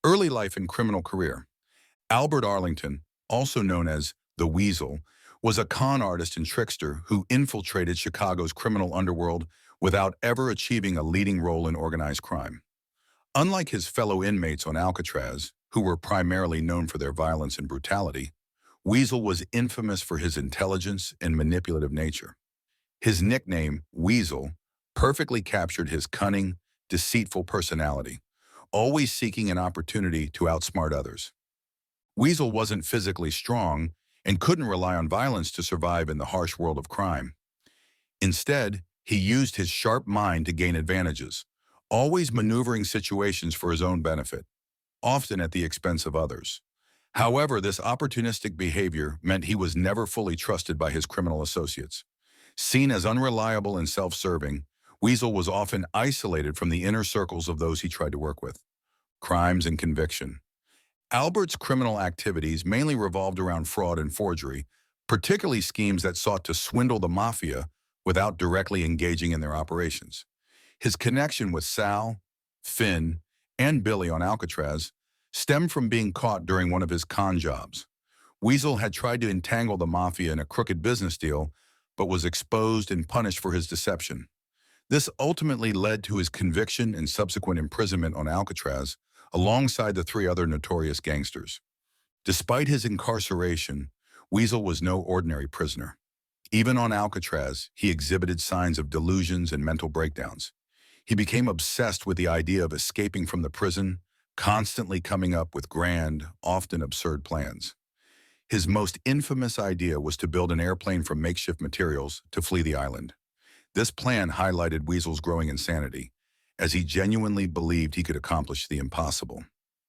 Early life and criminal career. Albert Arlington, also known as the Weasel, was a con artist and trickster who infiltrated Chicago's criminal underworld without ever achieving a leading role in organized crime. Unlike his fellow inmates on Alcatraz, who were primarily known for their violence and brutality, Weasel was infamous for his intelligence and manipulative nature. His nickname, Weasel, perfectly captured his cunning, deceitful personality, always seeking an opportunity to outsmart others. Weasel wasn't physically strong and couldn't rely on violence to survive in the harsh world of crime. Instead, he used his sharp mind to gain advantages, always maneuvering situations for his own benefit, often at the expense of others. However, this opportunistic behavior meant he was never fully trusted by his criminal associates. Seen as unreliable and self-serving, Weasel was often isolated from the inner circles of those he tried to work with. Crimes and conviction. Albert's criminal activities mainly revolved around fraud and forgery, particularly schemes that sought to swindle the mafia without directly engaging in their operations. His connection with Sal, Finn, and Billy on Alcatraz stemmed from being caught during one of his con jobs. Weasel had tried to entangle the mafia in a crooked business deal, but was exposed and punished for his deception. This ultimately led to his conviction and subsequent imprisonment on Alcatraz, alongside the three other notorious gangsters. Despite his incarceration, Weasel was no ordinary prisoner. Even on Alcatraz, he exhibited signs of delusions and mental breakdowns. He became obsessed with the idea of escaping from the prison, constantly coming up with grand, often absurd plans. His most infamous idea was to build an airplane from makeshift materials to flee the island. This plan highlighted Weasel's growing insanity, as he genuinely believed he could accomplish the impossible.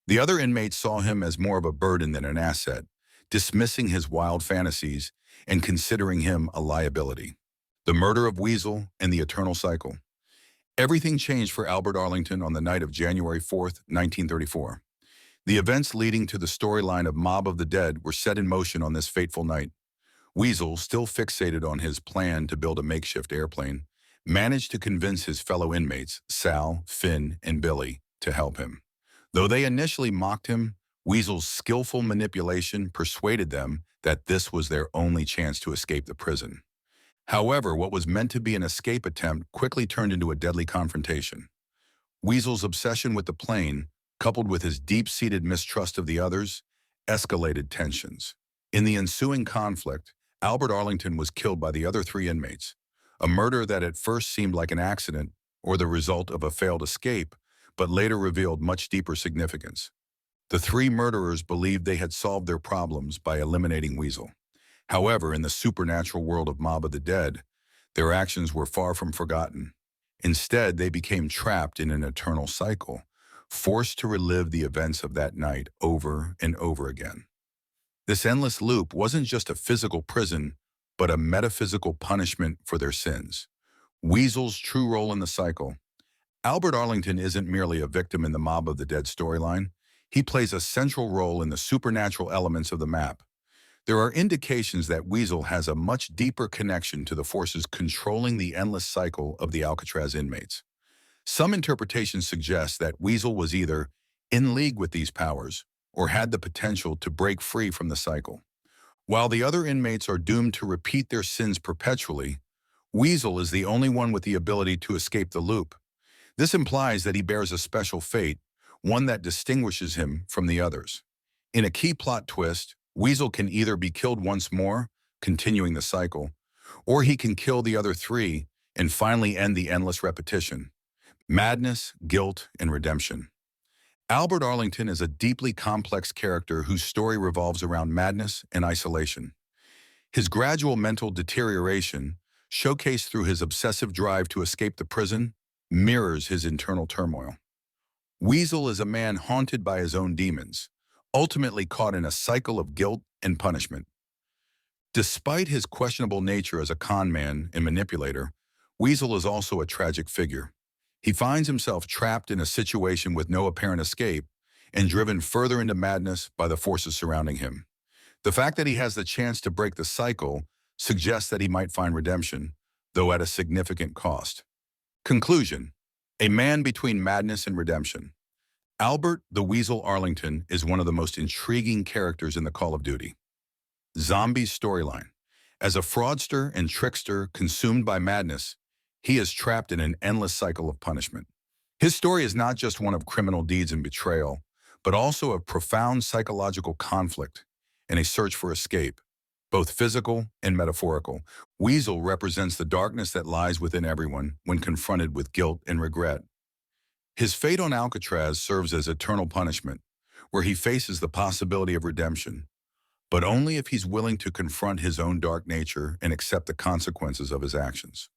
The other inmates saw him as more of a burden than an asset, dismissing his wild fantasies and considering him a liability. The murder of Weasel and the eternal cycle. Everything changed for Albert Arlington on the night of January 4th, 1934. The events leading to the storyline of Mob of the Dead were set in motion on this fateful night. Weasel, still fixated on his plan to build a makeshift airplane, managed to convince his fellow inmates, Sal, Finn, and Billy, to help him. Though they initially mocked him, Weasel's skillful manipulation persuaded them that this was their only chance to escape the prison. However, what was meant to be an escape attempt quickly turned into a deadly confrontation. Weasel's obsession with the plane, coupled with his deep-seated mistrust of the others, escalated tensions. In the ensuing conflict, Albert Arlington was killed by the other three inmates, a murder that at first seemed like an accident or the result of a failed escape, but later revealed much deeper significance. The three murderers believed they had solved their problems by eliminating Weasel. However, in the supernatural world of Mob of the Dead, their actions were far from forgotten. Instead, they became trapped in an eternal cycle, forced to relive the events of that night over and over again. This endless loop wasn't just a physical prison, but a metaphysical punishment for their sins. Weasel's true role in the cycle. Albert Arlington isn't merely a victim in the Mob of the Dead storyline. He plays a central role in the supernatural elements of the map. There are indications that Weasel has a much deeper connection to the forces controlling the endless cycle of the Alcatraz inmates. Some interpretations suggest that Weasel was either in league with these powers or had the potential to break free from the cycle. While the other inmates are doomed to repeat their sins perpetually, Weasel is the only one with the ability to escape the loop. This implies that he bears a special fate, one that distinguishes him from the others. In a key plot twist, Weasel can either be killed once more, continuing the cycle, or he can kill the other three and finally end the endless repetition. Madness, guilt, and redemption. Albert Arlington is a deeply complex character whose story revolves around madness and isolation. His gradual mental deterioration, showcased through his obsessive drive to escape the prison, mirrors his internal turmoil. Weasel is a man haunted by his own demons, ultimately caught in a cycle of guilt and punishment. Despite his questionable nature as a con man and manipulator, Weasel is also a tragic figure. He finds himself trapped in a situation with no apparent escape and driven further into madness by the forces surrounding him. The fact that he has the chance to break the cycle suggests that he might find redemption, though at a significant cost. Conclusion: a man between madness and redemption. Albert the Weasel Arlington is one of the most intriguing characters in the Call of Duty Zombies storyline. As a fraudster and trickster consumed by madness, he is trapped in an endless cycle of punishment. His story is not just one of criminal deeds and betrayal, but also of profound psychological conflict and a search for escape, both physical and metaphorical. Weasel represents the darkness that lies within everyone when confronted with guilt and regret. His fate on Alcatraz serves as eternal punishment, where he faces the possibility of redemption, but only if he's willing to confront his own dark nature and accept the consequences of his actions.